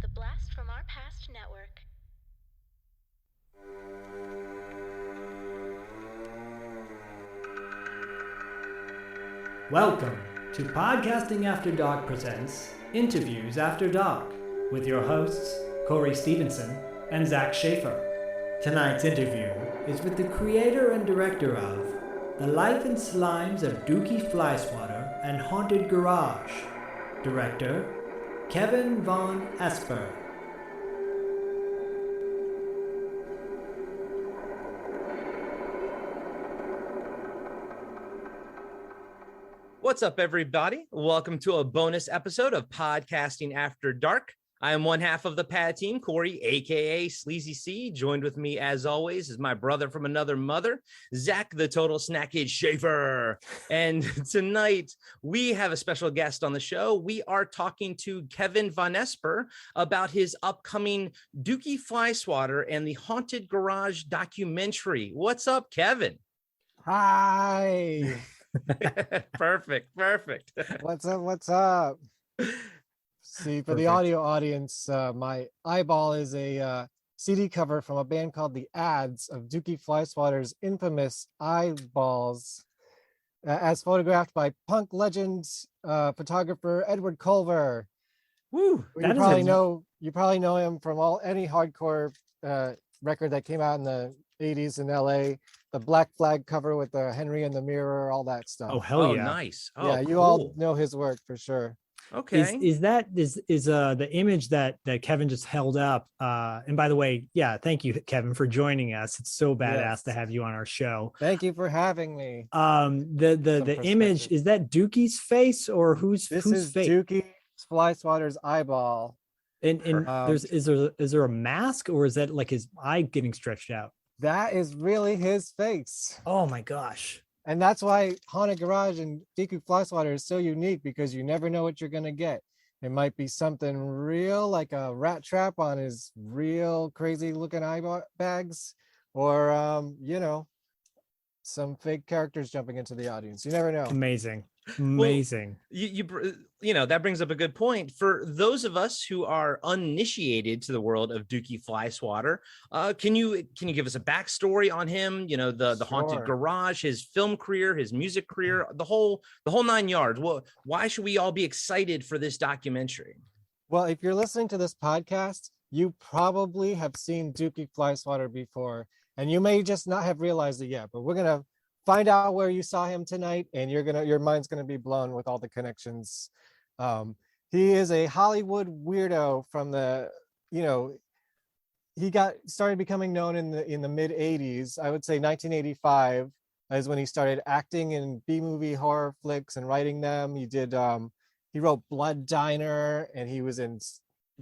the Blast from Our Past Network. Welcome to Podcasting After Dark presents Interviews After Dark with your hosts, Corey Stevenson and Zach Schaefer. Tonight's interview is with the creator and director of The Life and Slimes of Dukey Flyswatter and Haunted Garage, director Kevin Vonesper. What's up, everybody? Welcome to a bonus episode of Podcasting After Dark. I am one half of the PAD team, Corey, aka Sleazy C. Joined with me, as always, is my brother from another mother, Zach, the total snackhead Schaefer. And tonight, we have a special guest on the show. We are talking to Kevin Vonesper about his upcoming Dukey Flyswatter and the Haunted Garage documentary. What's up, Kevin? Hi. Perfect. What's up? See, for the audio audience, my eyeball is a CD cover from a band called The Ads of Dukey Flyswatter's infamous eyeballs, as photographed by punk legend photographer Edward Culver. Woo! You probably know him from any hardcore record that came out in the 80s in LA. The Black Flag cover with the Henry in the Mirror, all that stuff. Oh, hell yeah. Nice. Yeah, you cool. all know his work for sure. Okay. Is the image that Kevin just held up? And by the way, yeah, thank you, Kevin, for joining us. It's so badass to have you on our show. Thank you for having me. The image, is that Dukey's face or whose face? This is Dukey Flyswatter's eyeball. And is there a mask, or is that like his eye getting stretched out? That is really his face. Oh my gosh. And that's why Haunted Garage and Dukey Flyswatter is so unique, because you never know what you're going to get. It might be something real, like a rat trap on his real crazy looking eye bags, or, some fake characters jumping into the audience. You never know. Amazing. Well, you know, that brings up a good point. For those of us who are uninitiated to the world of Dukey Flyswatter, can you give us a backstory on him? You know, the Haunted Garage, his film career, his music career, the whole 9 yards. Well, why should we all be excited for this documentary? Well, if you're listening to this podcast, you probably have seen Dukey Flyswatter before, and you may just not have realized it yet, but we're going to find out where you saw him tonight, and your mind's going to be blown with all the connections. He is a Hollywood weirdo from he started becoming known in the mid 80s. I would say 1985 is when he started acting in B-movie horror flicks and writing them. He wrote Blood Diner, and he was in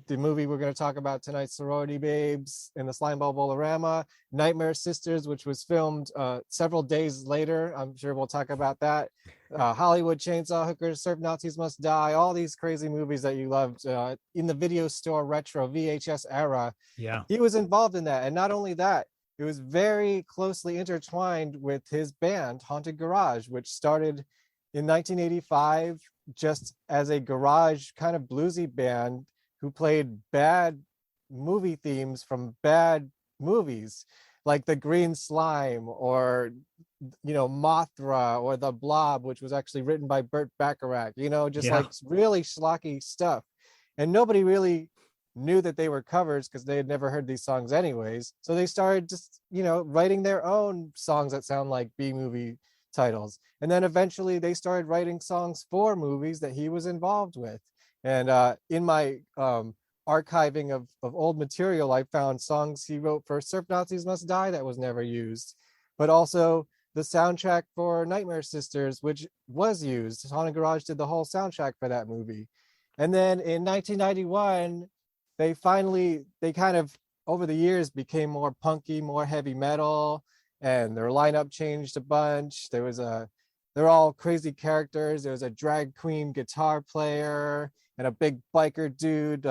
the movie we're going to talk about tonight, Sorority Babes, in the Slimball Bowl-O-Rama, Nightmare Sisters, which was filmed several days later. I'm sure we'll talk about that. Hollywood Chainsaw Hookers, Surf Nazis Must Die, all these crazy movies that you loved in the video store retro VHS era. Yeah, he was involved in that. And not only that, it was very closely intertwined with his band, Haunted Garage, which started in 1985 just as a garage kind of bluesy band who played bad movie themes from bad movies, like The Green Slime, or Mothra, or The Blob, which was actually written by Burt Bacharach, like really schlocky stuff. And nobody really knew that they were covers, because they had never heard these songs anyways. So they started just writing their own songs that sound like B-movie titles. And then eventually they started writing songs for movies that he was involved with. And in my archiving of old material, I found songs he wrote for Surf Nazis Must Die that was never used, but also the soundtrack for Nightmare Sisters, which was used. Haunted Garage did the whole soundtrack for that movie. And then in 1991, they kind of, over the years, became more punky, more heavy metal, and their lineup changed a bunch. They're all crazy characters. There was a drag queen guitar player and a big biker dude,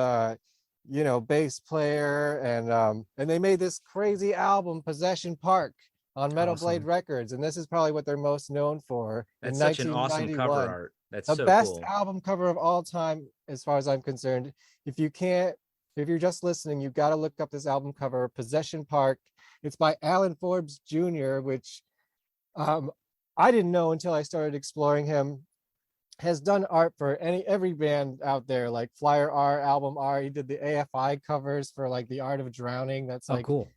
bass player, and they made this crazy album, Possession Park, on Metal Blade Records, and this is probably what they're most known for. That's such an awesome cover art. That's the so best cool. album cover of all time, as far as I'm concerned. If you can't if you're just listening, you've got to look up this album cover, Possession Park. It's by Alan Forbes Jr., which I didn't know until I started exploring him. Has done art for every band out there, like Flyer R, Album R. He did the AFI covers for like The Art of Drowning. That's like, cool.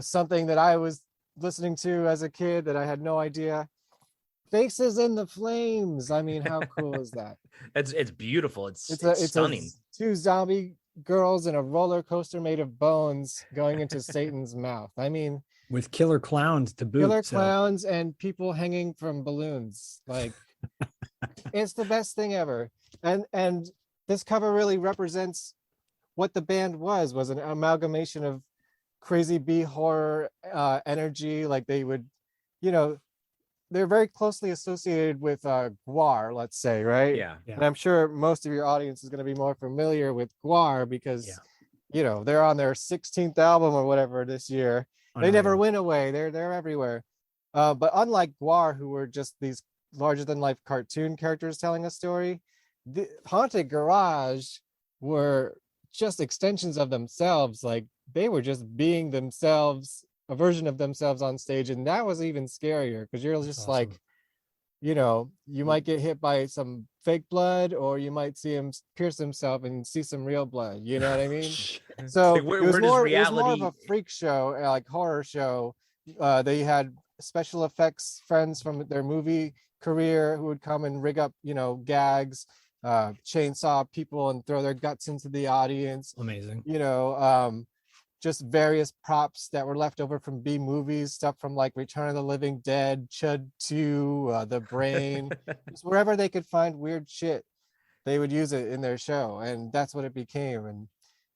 Something that I was listening to as a kid that I had no idea. Faces in the Flames. I mean, how cool is that? It's beautiful. It's stunning. Two zombie girls in a roller coaster made of bones going into Satan's mouth. I mean, with killer clowns to boot. Clowns and people hanging from balloons. Like, it's the best thing ever. And this cover really represents what the band was an amalgamation of crazy B horror energy. Like they would, they're very closely associated with Gwar, let's say, right? Yeah. And I'm sure most of your audience is going to be more familiar with Gwar because, they're on their 16th album or whatever this year. They never went away. They're everywhere. But unlike Gwar, who were just these larger than life cartoon characters telling a story, the Haunted Garage were just extensions of themselves. Like they were just being themselves, a version of themselves on stage. And that was even scarier because you're just awesome. Like, you might get hit by some fake blood or you might see him pierce himself and see some real blood. You know what I mean? So like, it was more of a freak show, like horror show. They had special effects friends from their movie career who would come and rig up, gags, chainsaw people and throw their guts into the audience. Amazing. Just various props that were left over from B movies, stuff from like Return of the Living Dead, Chud 2, The Brain, just wherever they could find weird shit, they would use it in their show. And that's what it became. And,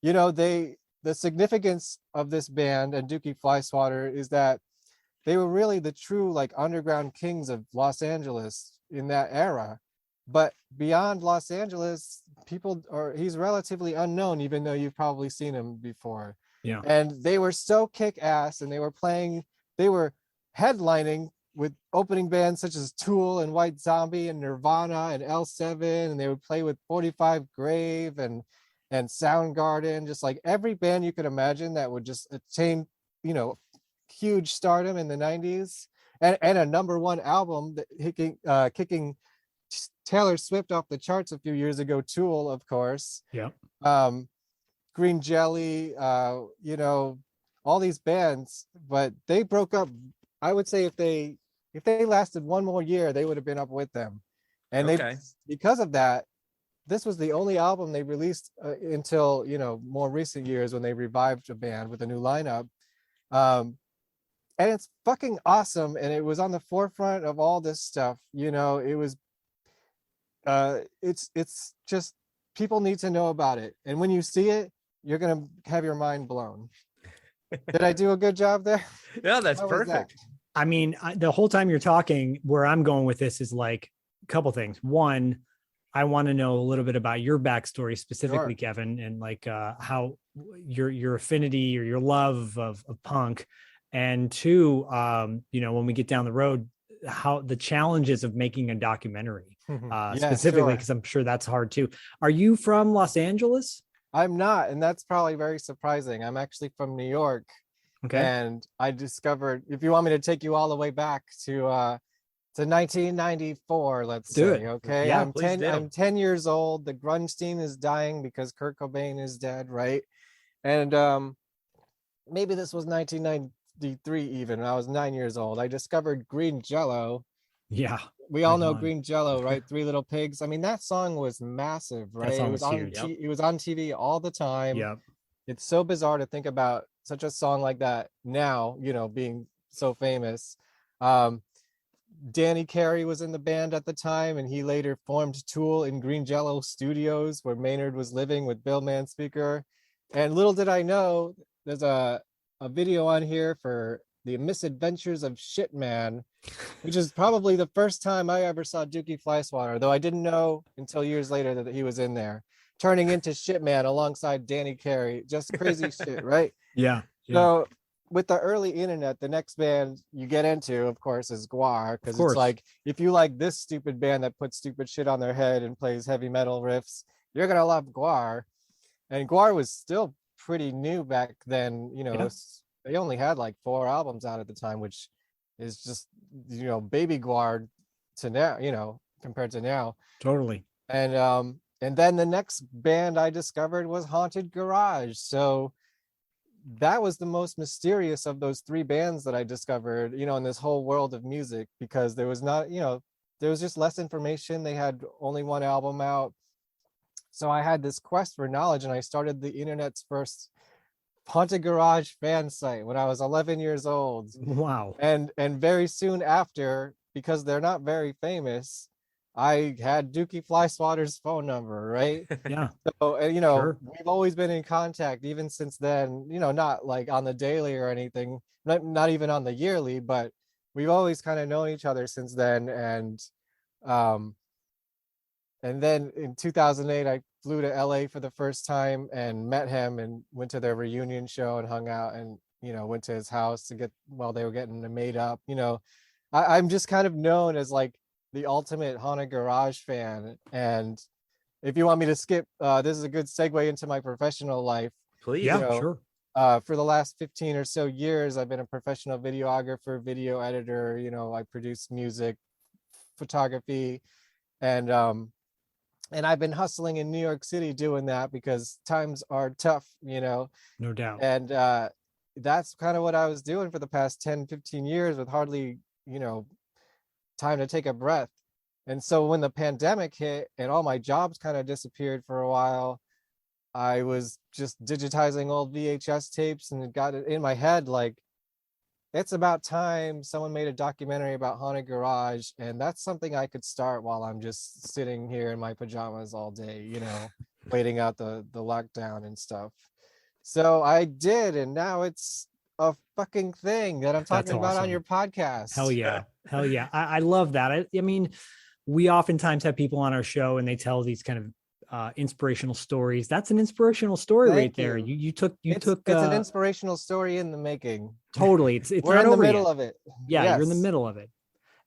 the significance of this band and Dukey Flyswatter is that they were really the true like underground kings of Los Angeles in that era. But beyond Los Angeles, he's relatively unknown, even though you've probably seen him before. Yeah. And they were so kick-ass and they were headlining with opening bands such as Tool and White Zombie and Nirvana and L7, and they would play with 45 Grave and Soundgarden, just like every band you could imagine that would just attain, huge stardom in the 90s, and a #1 album that kicking Taylor Swift off the charts a few years ago, Tool, of course. Yeah. Green Jelly, all these bands, but they broke up. I would say if they lasted one more year, they would have been up with them. And because of that, this was the only album they released until, more recent years when they revived a band with a new lineup. And it's fucking awesome. And it was on the forefront of all this stuff. It was, it's just, people need to know about it. And when you see it, you're going to have your mind blown. Did I do a good job there? Yeah, that's perfect. I mean, the whole time you're talking, where I'm going with this is like a couple things. One, I want to know a little bit about your backstory specifically, sure, Kevin, and like how your affinity or your love of punk. And two, when we get down the road, how the challenges of making a documentary, specifically, because I'm sure that's hard too. Are you from Los Angeles? I'm not, and that's probably very surprising. I'm actually from New York. Okay. And I discovered, if you want me to take you all the way back to 1994, let's say, okay? Yeah, I'm 10 years old. The grunge scene is dying because Kurt Cobain is dead, right? And maybe this was 1993 even, when I was 9 years old. I discovered Green Jello. Yeah. We all know Green Jello, right? Three Little Pigs. I mean, that song was massive, right? It was on TV all the time. Yeah. It's so bizarre to think about such a song like that now, being so famous. Danny Carey was in the band at the time, and he later formed Tool in Green Jello Studios, where Maynard was living with Bill Manspeaker. And little did I know, there's a video on here for The Misadventures of Shitman, which is probably the first time I ever saw Dukey Flyswatter, though I didn't know until years later that he was in there, turning into Shitman alongside Danny Carey. Just crazy shit, right? Yeah. So with the early internet, the next band you get into, of course, is Gwar, because it's like, if you like this stupid band that puts stupid shit on their head and plays heavy metal riffs, you're gonna love Gwar. And Guar was still pretty new back then. Yeah. They only had like 4 albums out at the time, which is just, baby Guar to now, compared to now. Totally. And then the next band I discovered was Haunted Garage. So that was the most mysterious of those 3 bands that I discovered, in this whole world of music, because there was not, there was just less information. They had only 1 album out. So I had this quest for knowledge, and I started the internet's first Haunted Garage fan site when I was 11 years old. Wow. And very soon after, because they're not very famous, I had Dukey Flyswatter's phone number, right? Yeah. So, Sure. we've always been in contact even since then, not like on the daily or anything, not even on the yearly, but we've always kind of known each other since then. And then in 2008, I flew to LA for the first time and met him and went to their reunion show and hung out and, went to his house while they were getting made up. I'm just kind of known as like the ultimate Haunted Garage fan. And if you want me to skip, this is a good segue into my professional life. Please. Yeah, sure. For the last 15 or so years, I've been a professional videographer, video editor. I produce music, photography, and I've been hustling in New York City doing that because times are tough, No doubt. and that's kind of what I was doing for the past 10, 15 years with hardly, time to take a breath. And so when the pandemic hit and all my jobs kind of disappeared for a while, I was just digitizing old VHS tapes, and it got it in my head like, it's about time someone made a documentary about Haunted Garage, and that's something I could start while I'm just sitting here in my pajamas all day, waiting out the lockdown and stuff. So I did, and now it's a fucking thing that I'm talking about on your podcast. Hell yeah. Hell yeah. I love that. I mean, we oftentimes have people on our show and they tell these kind of inspirational stories. That's an inspirational story. Thank right there. You took it's an inspirational story in the making. Totally. It's We're not in the over middle yet. of it. Yeah, Yes. you're in the middle of it.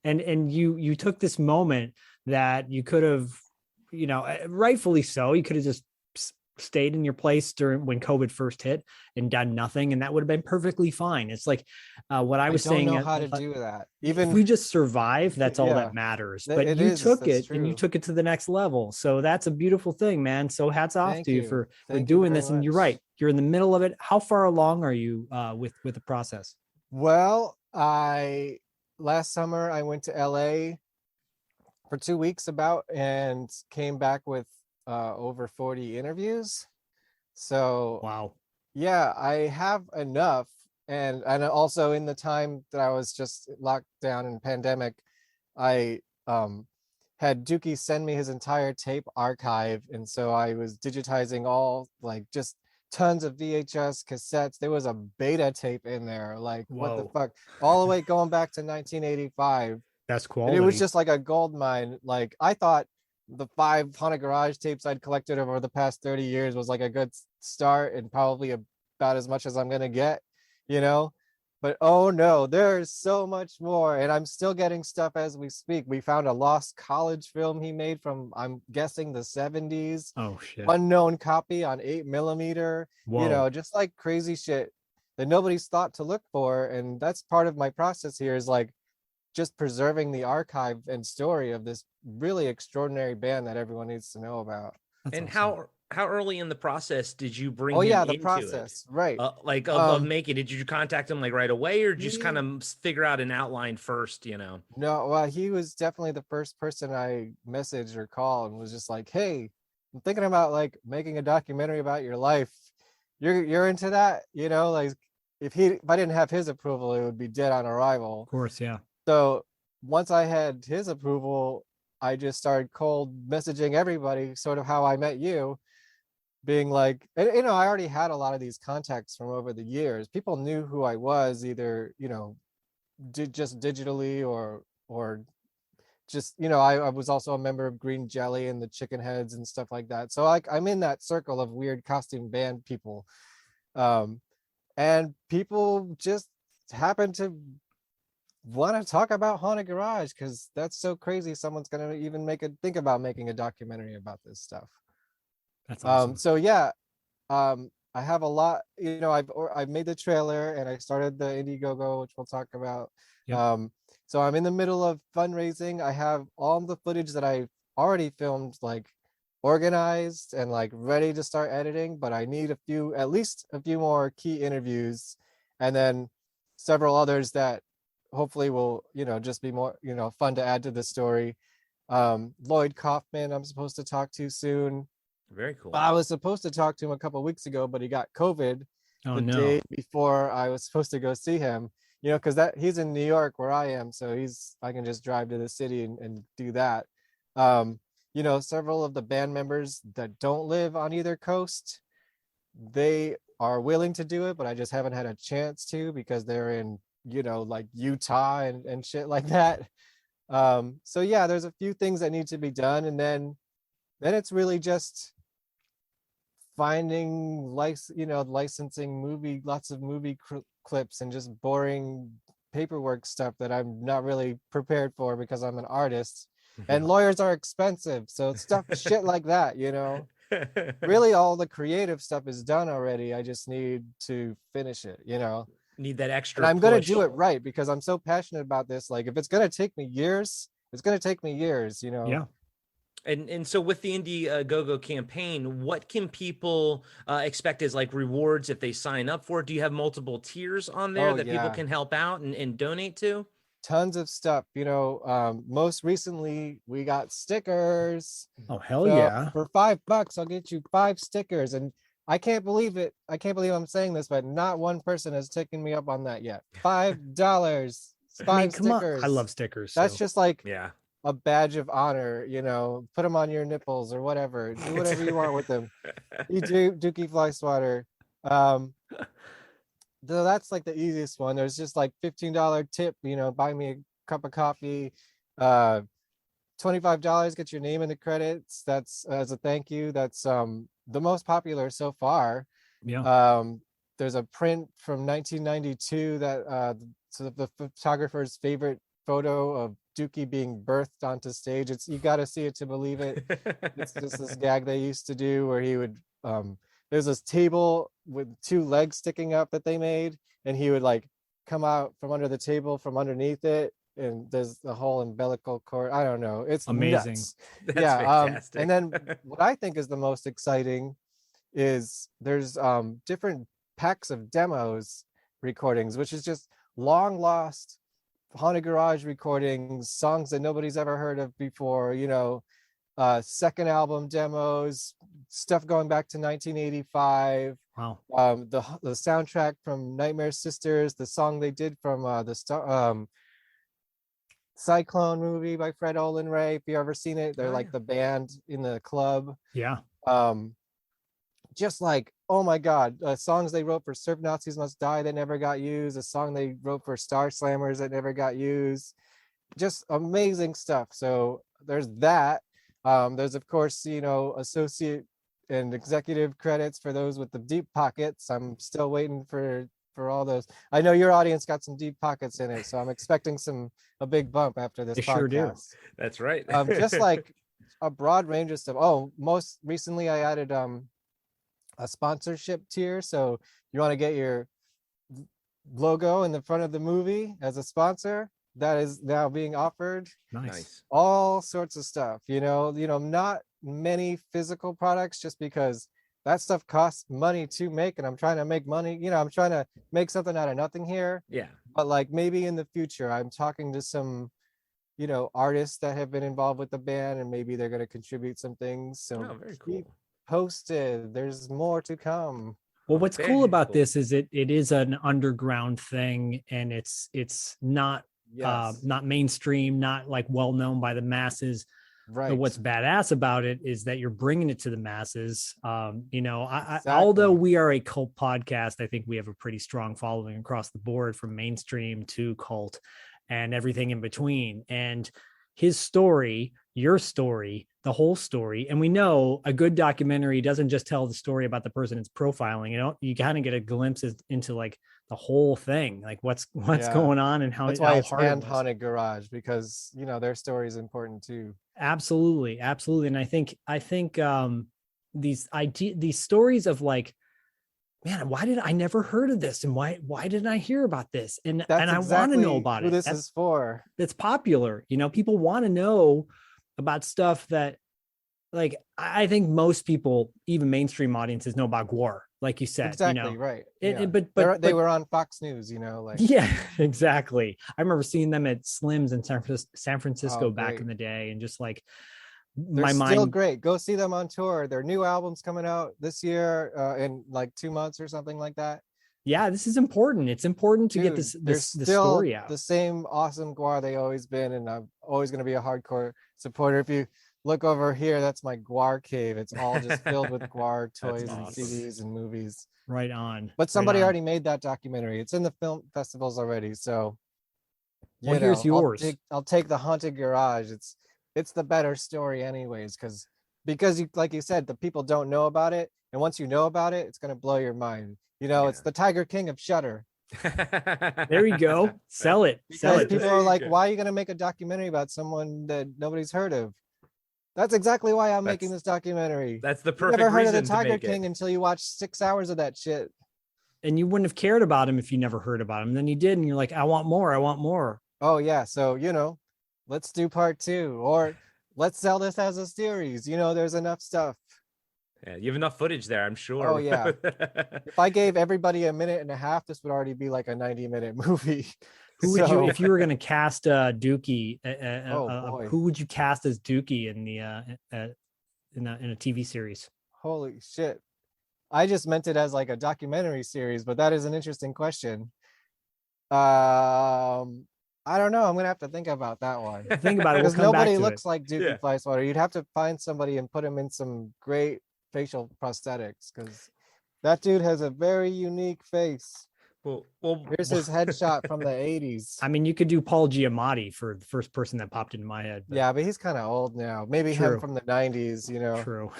And you took this moment that you could have, rightfully so, you could have just stayed in your place during when COVID first hit and done nothing, and that would have been perfectly fine. It's like what I was saying. I don't know how to do that. Even if we just survive, that's all Yeah. that matters. But It you is, took that's it and you true. took it to the next level. So that's a beautiful thing, man. So hats off Thank to you you. for Thank you doing very this. And you're much. right. You're in the middle of it. How far along are you with the process? Well, last summer I went to LA for 2 weeks and came back with over 40 interviews. So Wow. yeah, I have enough. And also in the time that I was just locked down in pandemic, I had Dukey send me his entire tape archive. And so I was digitizing all like just tons of VHS cassettes. There was a beta tape in there. Like, what the Whoa. fuck? All the way going back to 1985. That's And quality. it was just like a gold mine. Like, I thought the 5 Haunted Garage tapes I'd collected over the past 30 years was like a good start and probably about as much as I'm gonna get, but oh no, there's so much more, and I'm still getting stuff as we speak. We found a lost college film he made from, I'm guessing, the 70s, Oh shit. unknown copy on 8mm, Whoa. just like crazy shit that nobody's thought to look for. And that's part of my process here, is like just preserving the archive and story of this really extraordinary band that everyone needs to know about. That's And awesome. how early in the process did you bring Oh him yeah, the into process, right? it? Like of Um, making? Did you contact him like right away, or just he- kind of figure out an outline first? No, well, he was definitely the first person I messaged or called and was just like, "Hey, I'm thinking about like making a documentary about your life. You're into that, Like, if I didn't have his approval, it would be dead on arrival." Of course. Yeah. So once I had his approval, I just started cold messaging everybody, sort of how I met you, being like, and, I already had a lot of these contacts from over the years. People knew who I was, either, just digitally or just, I was also a member of Green Jelly and the Chicken Heads and stuff like that. So I'm in that circle of weird costume band people. And people just happen to want to talk about Haunted Garage because that's so crazy. Someone's going to even think about making a documentary about this stuff. That's awesome. So yeah, I have a lot, I've made the trailer and I started the Indiegogo, which we'll talk about. Yep. So I'm in the middle of fundraising. I have all the footage that I've already filmed, like organized and like ready to start editing, but I need at least a few more key interviews, and then several others that hopefully will, just be more, fun to add to the story. Lloyd Kaufman, I'm supposed to talk to soon. Very cool. I was supposed to talk to him a couple of weeks ago, but he got COVID Oh the no. day before I was supposed to go see him. Because he's in New York where I am, so I can just drive to the city and do that. Several of the band members that don't live on either coast, they are willing to do it, but I just haven't had a chance to because they're in, like Utah and shit like that. So yeah, there's a few things that need to be done, and then it's really just finding licensing lots of movie clips and just boring paperwork stuff that I'm not really prepared for because I'm an artist and lawyers are expensive. So shit like that, really all the creative stuff is done already. I just need to finish it, Need that extra and I'm going to push. do it right because I'm so passionate about this. Like if it's going to take me years, it's going to take me years, Yeah. And so with the Indiegogo campaign, what can people expect as like rewards if they sign up for it? Do you have multiple tiers on there that people can help out and donate to? Tons of stuff. Most recently we got stickers. Oh hell So yeah. for $5, I'll get you 5 stickers. And I can't believe it. I can't believe I'm saying this, but not one person has taken me up on that yet. $5. Five Come on. stickers. I love stickers. That's just like Yeah. a badge of honor, put them on your nipples or whatever. Do whatever you want with them. You do Dukey Flyswatter. Though that's like the easiest one. There's just like $15 tip, buy me a cup of coffee. $25, get your name in the credits. That's as a thank you. That's the most popular so far. Yeah. There's a print from 1992 that so the photographer's favorite photo of Dukey being birthed onto stage. You got to see it to believe it. It's just this gag they used to do where he would there's this table with 2 legs sticking up that they made, and he would like come out from under the table from underneath it, and there's the whole umbilical cord. I don't know, it's amazing. Nuts. That's yeah fantastic. And then what I think is the most exciting is there's different packs of demos recordings, which is just long lost Haunted Garage recordings, songs that nobody's ever heard of before, second album demos, stuff going back to 1985. Wow. The soundtrack from Nightmare Sisters, the song they did from the Cyclone movie by Fred Olen Ray. If you ever seen it, they're like the band in the club. Yeah. Just like, oh my God, songs they wrote for Surf Nazis Must Die that never got used, a song they wrote for Star Slammers that never got used. Just amazing stuff. So there's that. There's of course, associate and executive credits for those with the deep pockets. I'm still waiting for all those. I know your audience got some deep pockets in it, so I'm expecting a big bump after this podcast. Sure do. That's right. Just like a broad range of stuff. Oh, most recently I added a sponsorship tier. So you want to get your logo in the front of the movie as a sponsor, that is now being offered. Nice. All sorts of stuff, not many physical products, just because that stuff costs money to make, and I'm trying to make money. I'm trying to make something out of nothing here. Yeah. But like maybe in the future, I'm talking to some, artists that have been involved with the band, and maybe they're going to contribute some things. So very cool. Keep posted. There's more to come. Well, what's Very cool about cool. this is it is an underground thing, and it's not not mainstream, not like well known by the masses. Right. But what's badass about it is that you're bringing it to the masses. Exactly. Although we are a cult podcast, I think we have a pretty strong following across the board, from mainstream to cult and everything in between. And his story, your story, the whole story. And we know a good documentary doesn't just tell the story about the person it's profiling. You kind of get a glimpse into like the whole thing, like what's going on and how that's why it's hard and Haunted Garage, because their story is important too. Absolutely. And I think these stories of like, man, why did I never heard of this, and why didn't I hear about this, and That's I want to know exactly about who it. this is for. That's popular. People want to know about stuff that, like, I think most people, even mainstream audiences, know about Gwar, like you said. Exactly, right. But they were on Fox News, like. Yeah, exactly. I remember seeing them at Slim's in San Francisco back great. in the day, and just like They're still great. Go see them on tour. Their new album's coming out this year in like 2 months or something like that. Yeah, this is important. It's important to get this story out. The same awesome Gwar they always been, and I'm always going to be a hardcore supporter. If you look over here, that's my Gwar cave. It's all just filled with Gwar toys and CDs and movies. Right on. But somebody already made that documentary. It's in the film festivals already. So, here's yours. I'll take the Haunted Garage. It's the better story anyways, because you, like you said, the people don't know about it, and once you know about it, it's going to blow your mind. It's the Tiger King of Shudder. There you go. Sell it. People are like, why are you going to make a documentary about someone that nobody's heard of? That's exactly why I'm making this documentary. That's the perfect reason. You never heard reason of the Tiger King until you watched 6 hours of that shit. And you wouldn't have cared about him if you never heard about him. And then you did, and you're like, I want more. Oh yeah. So, let's do part 2, or let's sell this as a series. There's enough stuff. Yeah, you have enough footage there, I'm sure. Oh yeah. If I gave everybody a minute and a half, this would already be like a 90-minute movie. Who would you, if you were going to cast Dukey? Boy. Who would you cast as Dukey in a TV series? Holy shit! I just meant it as like a documentary series, but that is an interesting question. I don't know. I'm gonna have to think about that one. Think about it. Because nobody looks like Dukey Flyswatter. You'd have to find somebody and put him in some great facial prosthetics, because that dude has a very unique face. Well, here's his headshot from the 80s. I mean, you could do Paul Giamatti for the first person that popped into my head. Yeah, but he's kind of old now. Maybe him from the 90s, True.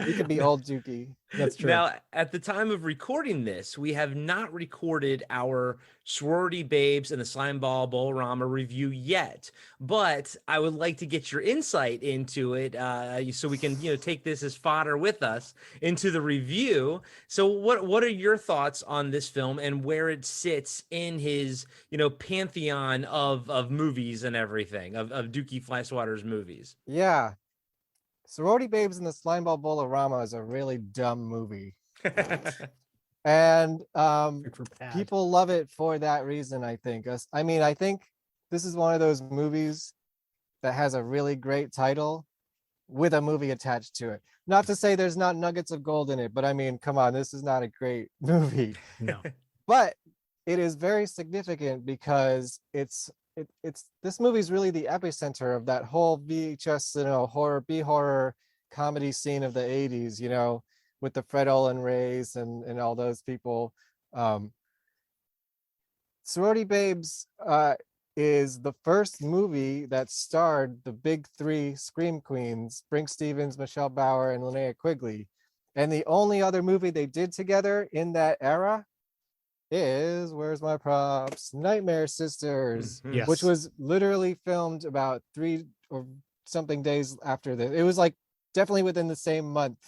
He could be old Dukey. That's true. Now, at the time of recording this, we have not recorded our Sorority Babes and the Slimball Bowl-O-Rama review yet, but I would like to get your insight into it, so we can, take this as fodder with us into the review. So what are your thoughts on this film and where it sits in his, pantheon of movies and everything, of Dukey Flyswatter's movies? Yeah. Sorority Babes and the Slimball Bowl-O-Rama is a really dumb movie. And people love it for that reason, I think. I think this is one of those movies that has a really great title with a movie attached to it. Not to say there's not nuggets of gold in it, but I mean, come on, this is not a great movie. No. But it is very significant because it's this movie is really the epicenter of that whole VHS, horror comedy scene of the 80s, with the Fred Olin Rays and all those people. Sorority Babes is the first movie that starred the big 3 Scream Queens, Brink Stevens, Michelle Bauer, and Linnea Quigley. And the only other movie they did together in that era is, where's my props? Nightmare Sisters, Yes. which was literally filmed about 3 or something days after this. It was like definitely within the same month,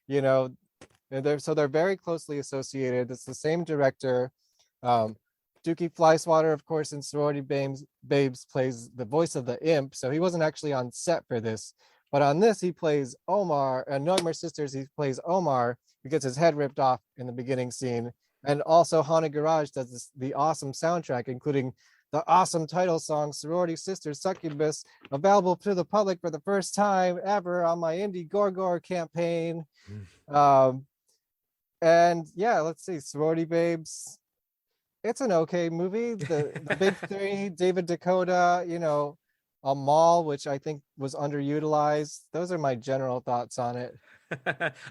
and they're very closely associated. It's the same director. Dukey Flyswatter, of course, in Sorority Babes plays the voice of the imp, so he wasn't actually on set for this. But on this, he plays Omar. And Nightmare Sisters, he plays Omar. He gets his head ripped off in the beginning scene. And also Haunted Garage does the awesome soundtrack, including the awesome title song, Sorority Sisters Succubus, available to the public for the first time ever on my Indie Gorgor campaign. And yeah, let's see, Sorority Babes. It's an okay movie. The big 3, David Dakota, Amal, which I think was underutilized. Those are my general thoughts on it.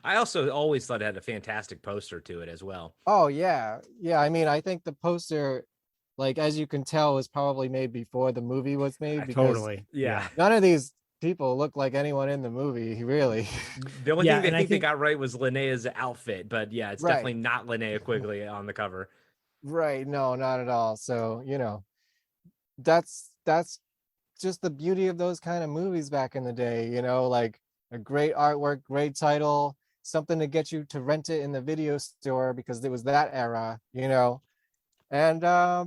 I also always thought it had a fantastic poster to it as well. Oh yeah. I mean, I think the poster, like, as you can tell, was probably made before the movie was made. Totally. Yeah. None of these people look like anyone in the movie, really. The only thing I think they got right was Linnea's outfit, but yeah, it's definitely not Linnea Quigley on the cover. Right. No, not at all. So, that's just the beauty of those kind of movies back in the day, like a great artwork, great title, something to get you to rent it in the video store because it was that era, and a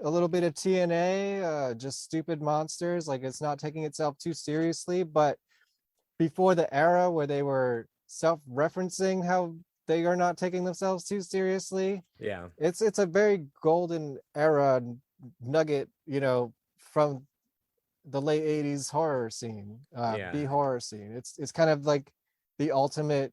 little bit of TNA, just stupid monsters. Like, it's not taking itself too seriously, but before the era where they were self-referencing how they are not taking themselves too seriously. Yeah. It's a very golden era nugget, from the late 80s horror scene, B horror scene. It's kind of like the ultimate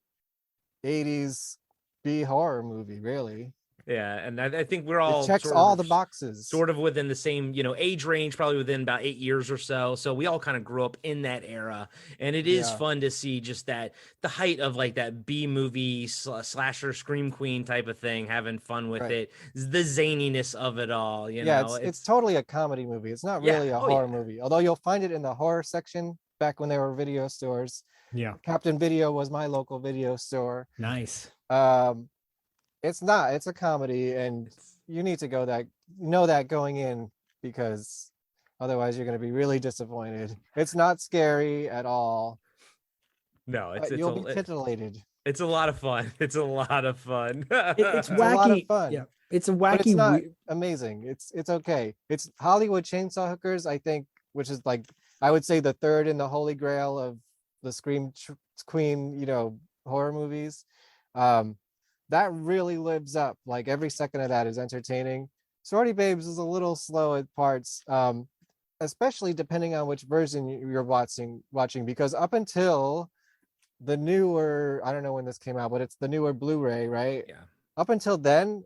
80s B horror movie, really. Yeah, and I think we're all it checks all the boxes, sort of within the same, age range, probably within about 8 years or so. So we all kind of grew up in that era, and it is fun to see just that the height of like that B movie slasher scream queen type of thing, having fun with it, the zaniness of it all. It's totally a comedy movie. It's not really a horror movie, although you'll find it in the horror section back when there were video stores. Yeah, Captain Video was my local video store. Nice. It's a comedy, and you need to know that going in, because otherwise you're going to be really disappointed. It's not scary at all. No, you'll be titillated. It's a lot of fun. It's a lot of fun. It's wacky. A lot of fun. Yeah, it's a wacky. But it's not amazing. It's okay. It's Hollywood Chainsaw Hookers, I think, which is like, I would say, the third in the holy grail of the Scream Queen, horror movies. That really lives up. Like, every second of that is entertaining. Sorority Babes is a little slow at parts, especially depending on which version you're watching, because up until the newer, I don't know when this came out, but it's the newer Blu-ray, right? Yeah. Up until then,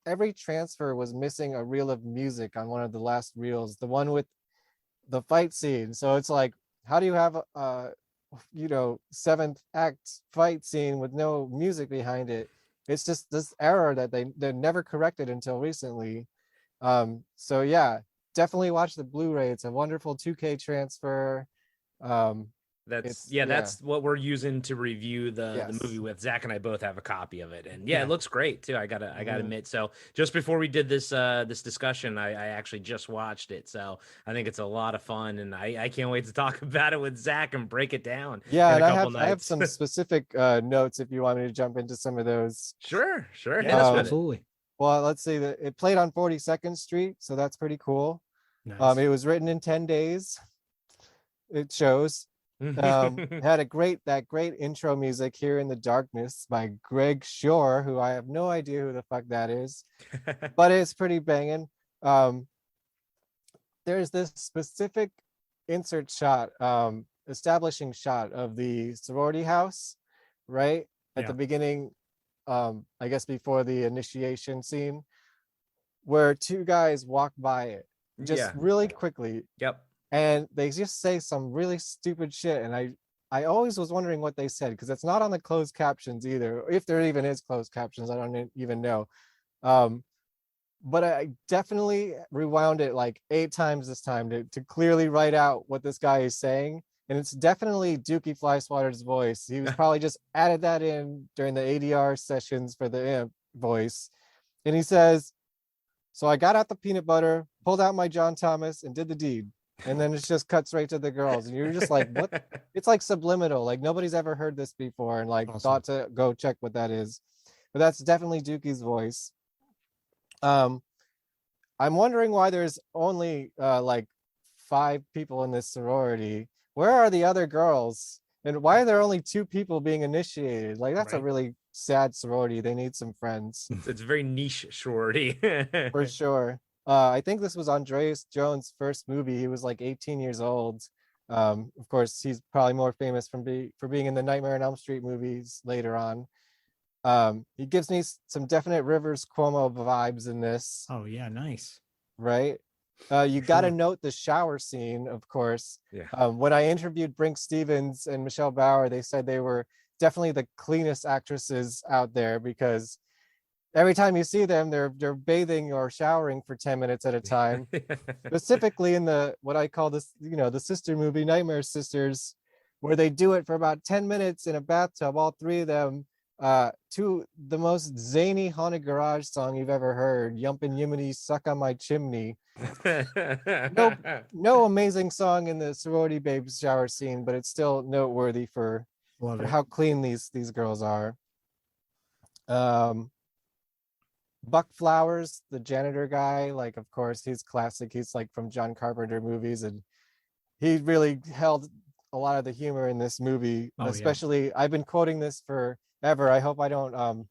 every transfer was missing a reel of music on one of the last reels, the one with the fight scene. So it's like, how do you have a seventh act fight scene with no music behind it? It's just this error that they never corrected until recently. So yeah, definitely watch the Blu-ray. It's a wonderful 2K transfer. That's what we're using to review the movie with. Zach and I both have a copy of it, and it looks great too. I gotta admit. So just before we did this discussion, I actually just watched it. So I think it's a lot of fun, and I can't wait to talk about it with Zach and break it down. Yeah, and I have some specific notes if you want me to jump into some of those. Sure. Absolutely. Well, let's see that it played on 42nd Street, so that's pretty cool. Nice. It was written in 10 days. It shows. Had that great intro music, Here in the Darkness, by Greg Shore, who I have no idea who the fuck that is, but it's pretty banging. There's this specific insert shot, establishing shot of the sorority house, right at the beginning, I guess before the initiation scene, where two guys walk by it just really quickly. Yep. And they just say some really stupid shit. And I always was wondering what they said, because it's not on the closed captions either. If there even is closed captions, I don't even know. But I definitely rewound it like 8 times this time to clearly write out what this guy is saying. And it's definitely Dukey Flyswatter's voice. He was probably just added that in during the ADR sessions for the imp voice. And he says, "So I got out the peanut butter, pulled out my John Thomas, and did the deed." And then it just cuts right to the girls, and you're just like, what? It's like subliminal. Like, nobody's ever heard this before and thought to go check what that is. But that's definitely Dukey's voice. I'm wondering why there's only 5 people in this sorority. Where are the other girls? And why are there only 2 people being initiated? Like, that's a really sad sorority. They need some friends. It's a very niche sorority. For sure. I think this was Andreas Jones' first movie. He was like 18 years old. Of course, he's probably more famous for being in the Nightmare on Elm Street movies later on. He gives me some definite Rivers Cuomo vibes in this. Oh yeah, nice. Right? You got to note the shower scene, of course. Yeah. When I interviewed Brink Stevens and Michelle Bauer, they said they were definitely the cleanest actresses out there, because every time you see them, they're bathing or showering for 10 minutes at a time. Specifically in what I call this, the sister movie, Nightmare Sisters, where they do it for about 10 minutes in a bathtub, all 3 of them, to the most zany haunted garage song you've ever heard, Yumpin' Yiminy Suck on My Chimney. No amazing song in the Sorority Babes shower scene, but it's still noteworthy for how clean these girls are. Buck Flowers, the janitor guy, like, of course, he's classic. He's like from John Carpenter movies, and he really held a lot of the humor in this movie. Especially, I've been quoting this forever. I hope I don't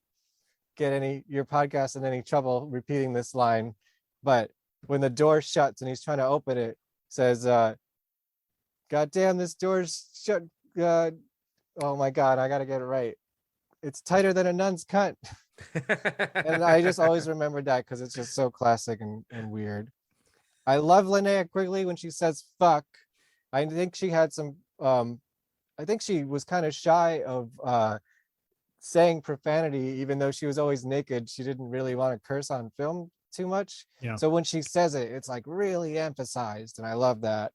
get your podcast in any trouble repeating this line, but when the door shuts and he's trying to open it, says, "God damn, this door's shut. Oh my God, I gotta get it right. It's tighter than a nun's cunt." And I just always remembered that because it's just so classic and weird. I love Linnea Quigley when she says fuck. I think she had some I think she was kind of shy of saying profanity, even though she was always naked. She didn't really want to curse on film too much. Yeah. So when she says it, it's like really emphasized, and I love that.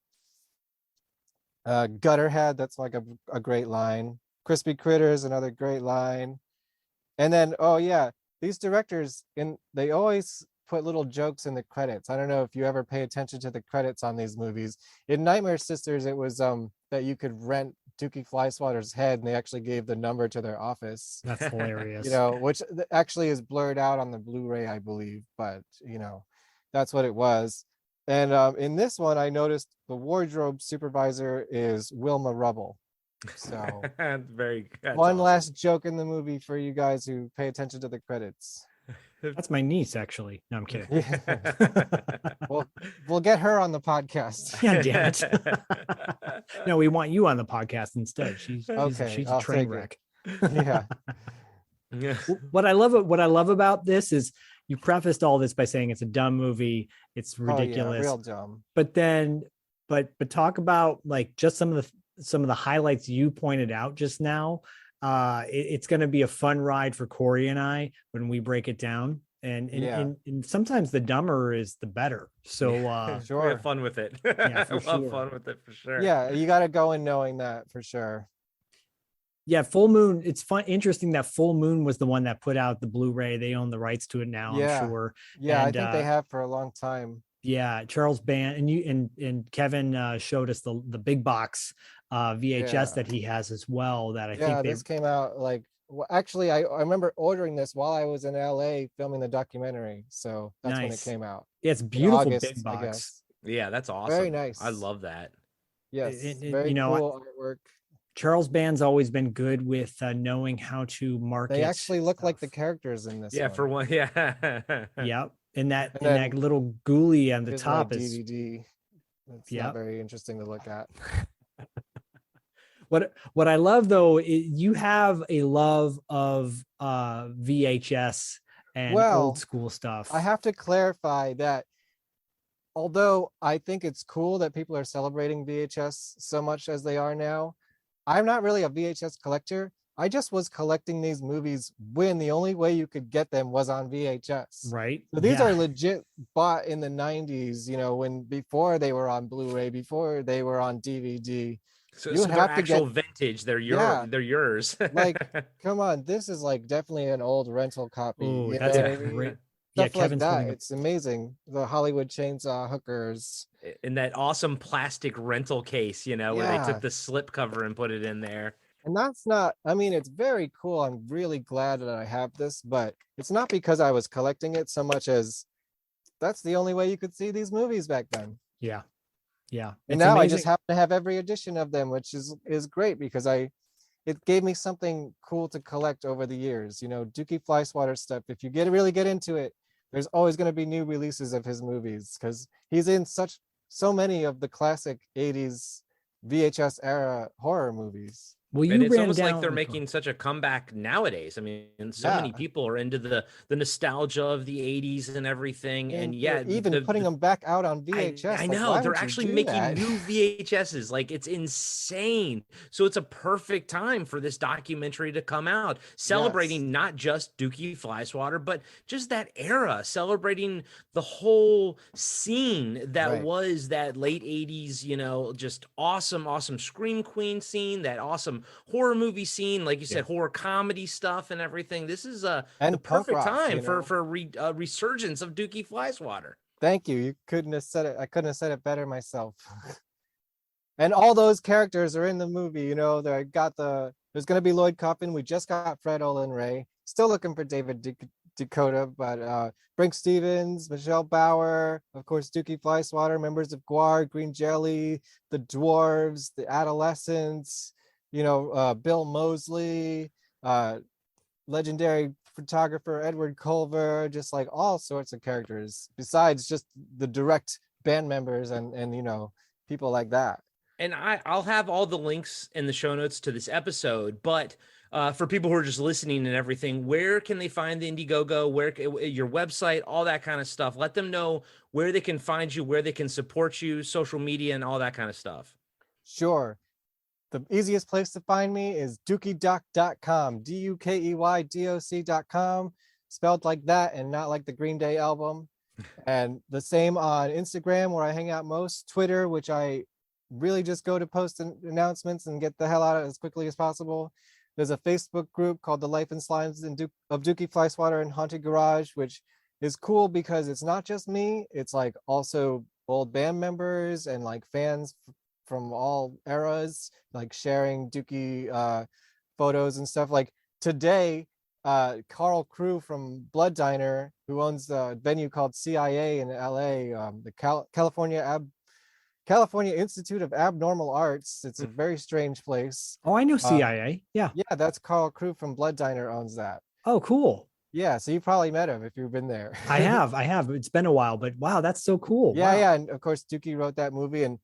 Gutterhead, that's like a great line. Crispy Critters, another great line. And then, oh yeah, these directors, they always put little jokes in the credits. I don't know if you ever pay attention to the credits on these movies. In Nightmare Sisters, it was that you could rent Dukey Flyswatter's head, and they actually gave the number to their office. That's hilarious. Which actually is blurred out on the Blu-ray, I believe, but that's what it was. And in this one, I noticed the wardrobe supervisor is Wilma Rubble. So very good. One last joke in the movie for you guys who pay attention to the credits. That's my niece, actually. No, I'm kidding. We'll get her on the podcast. Yeah, damn it. No, we want you on the podcast instead. She's a train wreck. Yeah. What I love about this is you prefaced all this by saying it's a dumb movie. It's ridiculous. Real dumb. But talk about like just some of the highlights you pointed out just now. It's going to be a fun ride for Corey and I when we break it down, and sometimes the dumber is the better. So sure, we have fun with it. Yeah, for we'll sure. have fun with it for sure. Yeah, you got to go in knowing that for sure. Yeah, Full Moon. It's interesting that Full Moon was the one that put out the Blu-ray. They own the rights to it now. Yeah. I'm sure. Yeah, and I think they have for a long time. Yeah, Charles Band and Kevin showed us the big box VHS that he has as well. That I think this came out actually I remember ordering this while I was in LA filming the documentary. So that's when it came out. Yeah, it's beautiful August, big box. Yeah, that's awesome. Very nice. I love that. Yes, very cool artwork. Charles Band's always been good with knowing how to market. They actually look like the characters in this. Yeah, one. for one. Yeah. Yep. And that little ghoulie on the top is DVD. It's not very interesting to look at. What I love though is you have a love of VHS and old school stuff. I have to clarify that although I think it's cool that people are celebrating VHS so much as they are now, I'm not really a VHS collector. I just was collecting these movies when the only way you could get them was on VHS. Right. So these are legit bought in the 90s, before they were on Blu-ray, before they were on DVD. So they're actual vintage. They're yours. Like, come on, this is like definitely an old rental copy. Oh, that's great. Stuff like that. It's amazing. The Hollywood Chainsaw Hookers. In that awesome plastic rental case, where they took the slip cover and put it in there. And it's very cool. I'm really glad that I have this, but it's not because I was collecting it so much as that's the only way you could see these movies back then. Yeah. Yeah. And now I just happen to have every edition of them, which is great because it gave me something cool to collect over the years. Dukey Flyswatter stuff. If you really get into it, there's always going to be new releases of his movies because he's in so many of the classic 80s VHS era horror movies. Well, and it's almost like they're making such a comeback nowadays. I mean, many people are into the nostalgia of the 80s and everything. And even putting them back out on VHS. I know they're actually making new VHSs. Like, it's insane. So it's a perfect time for this documentary to come out, celebrating not just Dukey Flyswatter, but just that era, celebrating the whole scene that was that late 80s, just awesome Scream Queen scene, that awesome horror movie scene, like you said, horror comedy stuff and everything. This is the And punk perfect rock, time you know? for resurgence of Dukey Flyswatter. Thank you. You couldn't have said it. I couldn't have said it better myself. And all those characters are in the movie. You know, there's going to be Lloyd Kaufman. We just got Fred Olin Ray. Still looking for David Dakota, but Brink Stevens, Michelle Bauer, of course, Dukey Flyswatter, members of Guar, Green Jelly, the Dwarves, the Adolescents, you know, Bill Moseley, legendary photographer Edward Culver, just like all sorts of characters, besides just the direct band members and you know, people like that. And I'll have all the links in the show notes to this episode, but for people who are just listening and everything, where can they find the Indiegogo? Where your website, all that kind of stuff? Let them know where they can find you, where they can support you, social media, and all that kind of stuff. Sure. The easiest place to find me is dukeydoc.com, DUKEYDOC.com, spelled like that and not like the Green Day album. And the same on Instagram, where I hang out most, Twitter, which I really just go to post announcements and get the hell out of it as quickly as possible. There's a Facebook group called The Life and Slimes of Dukey Flyswatter and Haunted Garage, which is cool because it's not just me. It's like also old band members and like fans from all eras, like sharing Dukey photos and stuff. Like today, Carl Crew from Blood Diner, who owns the venue called CIA in LA, the California Institute of Abnormal Arts. It's a very strange place. Oh, I know CIA. Yeah. Yeah, that's Carl Crew from Blood Diner owns that. Oh, cool. Yeah, so you probably met him if you've been there. I have. It's been a while, but wow, that's so cool. Yeah, wow. yeah. And of course, Dukey wrote that movie. And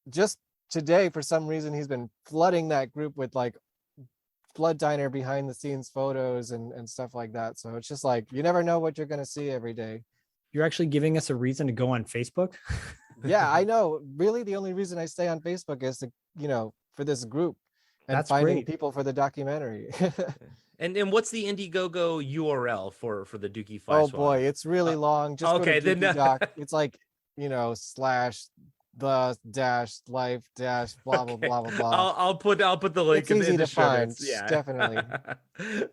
just today, for some reason, he's been flooding that group with like Blood Diner behind the scenes photos and stuff like that. So it's just like, you never know what you're going to see every day. You're actually giving us a reason to go on Facebook. Yeah, I know. Really, the only reason I stay on Facebook is to, you know, for this group and That's finding great. people for the documentary. And what's the Indiegogo URL for the Dukey Flyswatter? Oh boy, it's really long. Just okay, go to then Dukey Doc. It's like, you know, /the-life- blah blah blah blah blah. I'll put the link It's easy in the to show find. notes. Yeah, Definitely.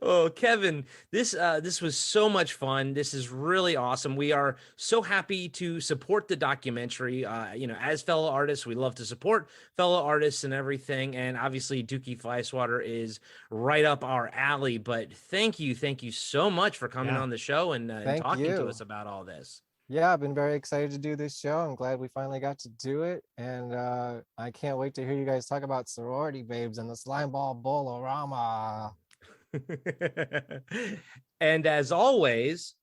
Oh, Kevin, this was so much fun. This is really awesome. We are so happy to support the documentary. You know, as fellow artists, we love to support fellow artists and everything. And obviously, Dukey Flyswatter is right up our alley. But thank you so much for coming on the show and talking to us about all this. Yeah, I've been very excited to do this show. I'm glad we finally got to do it. And I can't wait to hear you guys talk about Sorority Babes and the Slimball Bowl-O-Rama. And as always,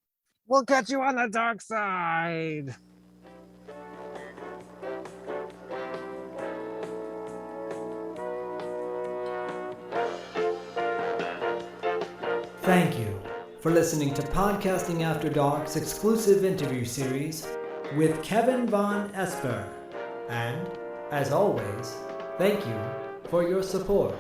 we'll catch you on the dark side. Thank you for listening to Podcasting After Dark's exclusive interview series with Kevin Von Esper. And, as always, thank you for your support.